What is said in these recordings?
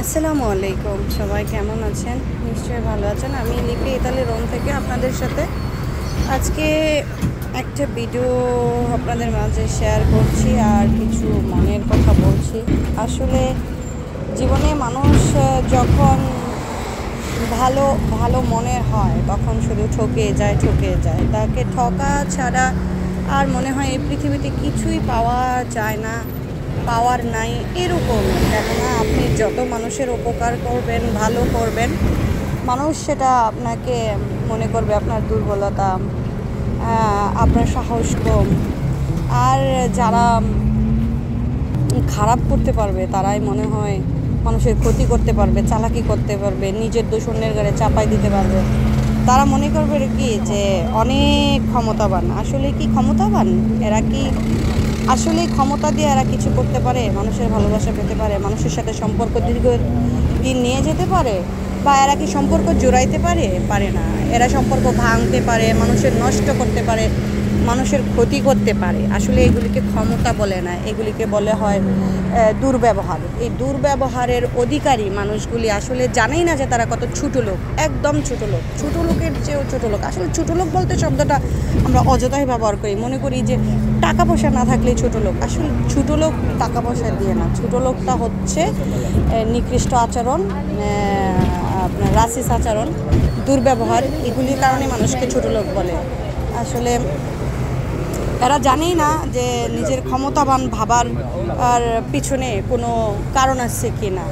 আসসালামু আলাইকুম, সবাই কেমন আছেন? নিশ্চয়ই ভালো আছেন। আমি লিপি ইতালি রোম থেকে আপনাদের সাথে আজকে একটা ভিডিও আপনাদের মাঝে শেয়ার করছি আর কিছু মনের কথা বলছি। আসলে জীবনে মানুষ যখন ভালো ভালো মনের হয় তখন শুধু ঠকে যায় তাকে ঠকা ছাড়া আর মনে হয় এই পৃথিবীতে কিছুই পাওয়া যায় না, পাওয়ার নাই এরকম। কেননা আপনি যত মানুষের উপকার করবেন, ভালো করবেন, মানুষ সেটা আপনাকে মনে করবে আপনার দুর্বলতা, আপনার সাহস কম। আর যারা খারাপ করতে পারবে তারাই মনে হয় মানুষের ক্ষতি করতে পারবে, চালাকি করতে পারবে, নিজের দোষ অন্যের ঘাড়ে চাপাই দিতে পারবে। তারা মনে করবে কি যে অনেক ক্ষমতাবান। আসলে কি ক্ষমতাবান? এরা কি আসলে ক্ষমতা দিয়ে এরা কিছু করতে পারে? মানুষের ভালোবাসা পেতে পারে? মানুষের সাথে সম্পর্ক দীর্ঘ দিন নিয়ে যেতে পারে? বা এরা কি সম্পর্ক জোড়াইতে পারে? পারে না। এরা সম্পর্ক ভাঙতে পারে, মানুষের নষ্ট করতে পারে, মানুষের ক্ষতি করতে পারে। আসলে এগুলিকে ক্ষমতা বলে না, এগুলিকে বলে হয় দুর্ব্যবহার। এই দুর্ব্যবহারের অধিকারী মানুষগুলি আসলে জানেই না যে তারা কত ছোটো লোক, একদম ছোটো লোক, ছোটো লোকের চেয়েও ছোটো লোক। আসলে ছোটো লোক বলতে শব্দটা আমরা অযথাই ব্যবহার করি, মনে করি যে টাকা পয়সা না থাকলেই ছোটো লোক। আসলে ছোটো লোক টাকা পয়সা দিয়ে না, ছোটো লোকটা হচ্ছে নিকৃষ্ট আচরণ, আপনার রাসিস আচরণ, দুর্ব্যবহার, এগুলির কারণে মানুষকে ছোটো লোক বলে। আসলে এরা জানেই না যে নিজের ক্ষমতাবান ভাবার আর পিছনে কোনো কারণ আছে কি না।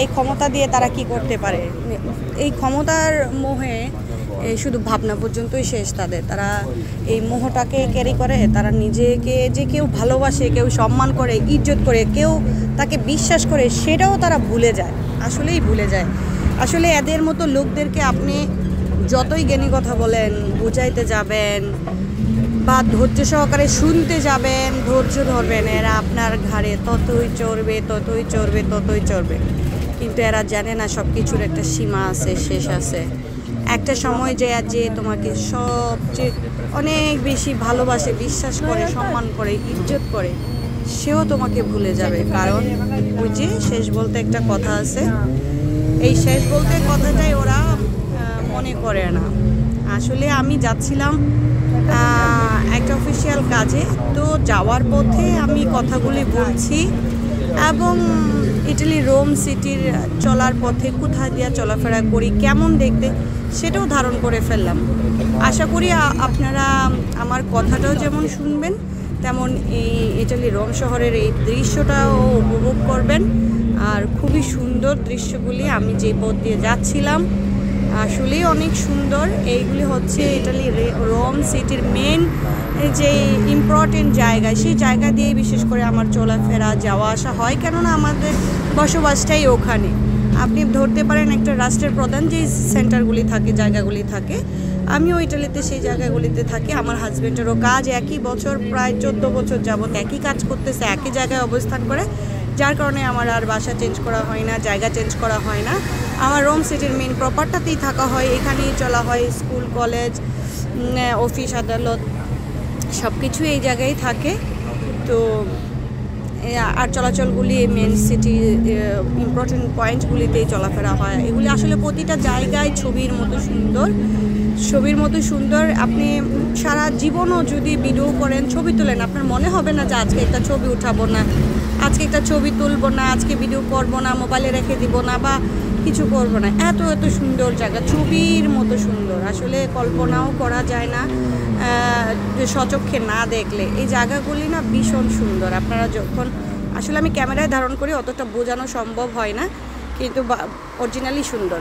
এই ক্ষমতা দিয়ে তারা কি করতে পারে, এই ক্ষমতার মোহে শুধু ভাবনা পর্যন্তই শেষ তাদের। তারা এই মোহটাকে ক্যারি করে, তারা নিজেকে যে কেউ ভালোবাসে, কেউ সম্মান করে, ইজ্জত করে, কেউ তাকে বিশ্বাস করে, সেটাও তারা ভুলে যায়, আসলেই ভুলে যায়। আসলে এদের মতো লোকদেরকে আপনি যতই জ্ঞানী কথা বলেন, বুঝাইতে যাবেন বা ধৈর্য সহকারে শুনতে যাবেন, ধৈর্য ধরবেন, এরা আপনার ঘাড়ে ততই চড়বে। কিন্তু এরা জানে না সব কিছুর একটা সীমা আছে, শেষ আছে। একটা সময় যে তোমাকে সবচেয়ে অনেক বেশি ভালোবাসে, বিশ্বাস করে, সম্মান করে, ইজ্জত করে, সেও তোমাকে ভুলে যাবে। কারণ ওই যে শেষ বলতে একটা কথা আছে, এই শেষ বলতে কথাটাই ওরা মনে করে না। আসলে আমি যাচ্ছিলাম একটা অফিসিয়াল কাজে, তো যাওয়ার পথে আমি কথাগুলি বলছি এবং ইটালি রোম সিটির চলার পথে কোথায় দিয়ে চলাফেরা করি, কেমন দেখতে, সেটাও ধারণ করে ফেললাম। আশা করি আপনারা আমার কথাটাও যেমন শুনবেন, তেমন এই ইটালি রোম শহরের এই দৃশ্যটাও উপভোগ করবেন। আর খুবই সুন্দর দৃশ্যগুলি। আমি যে পথ দিয়ে যাচ্ছিলাম আসলেই অনেক সুন্দর। এইগুলি হচ্ছে ইটালি রোম সিটির মেন যে ইম্পর্টেন্ট জায়গা, সেই জায়গা দিয়ে বিশেষ করে আমার চলাফেরা, যাওয়া আসা হয়, কেননা আমাদের বসবাসটাই ওখানে। আপনি ধরতে পারেন একটা রাষ্ট্রের প্রধান যে সেন্টারগুলি থাকে, জায়গাগুলি থাকে, আমিও ইটালিতে সেই জায়গাগুলিতে থাকি। আমার হাজব্যান্ডেরও কাজ একই বছর, প্রায় 14 বছর যাবত একই কাজ করতেছে, একই জায়গায় অবস্থান করে, যার কারণে আমার আর বাসা চেঞ্জ করা হয় না, জায়গা চেঞ্জ করা হয় না। আমার রোম সিটির মেন প্রপারটাতেই থাকা হয়, এখানেই চলা হয়। স্কুল, কলেজ, অফিস, আদালত সব কিছু এই জায়গায় থাকে। তো আর চলাচলগুলি মেন সিটি ইম্পর্টেন্ট পয়েন্টগুলিতেই চলাফেরা হয়। এগুলি আসলে প্রতিটা জায়গায় ছবির মতো সুন্দর। আপনি সারা জীবনও যদি ভিডিও করেন, ছবি তোলেন, আপনার মনে হবে না যে আজকে একটা ছবি উঠাবো না, আজকে একটা ছবি তুলবো না, আজকে ভিডিও করবো না, মোবাইলে রেখে দিব না বা কিছু করবো না। এত সুন্দর জায়গা, ছবির মতো সুন্দর। আসলে কল্পনাও করা যায় না স্বচক্ষে না দেখলে। এই জায়গাগুলি না ভীষণ সুন্দর। আপনারা যখন আসলে আমি ক্যামেরায় ধারণ করি অতটা বোঝানো সম্ভব হয় না, কিন্তু অরিজিনালি সুন্দর।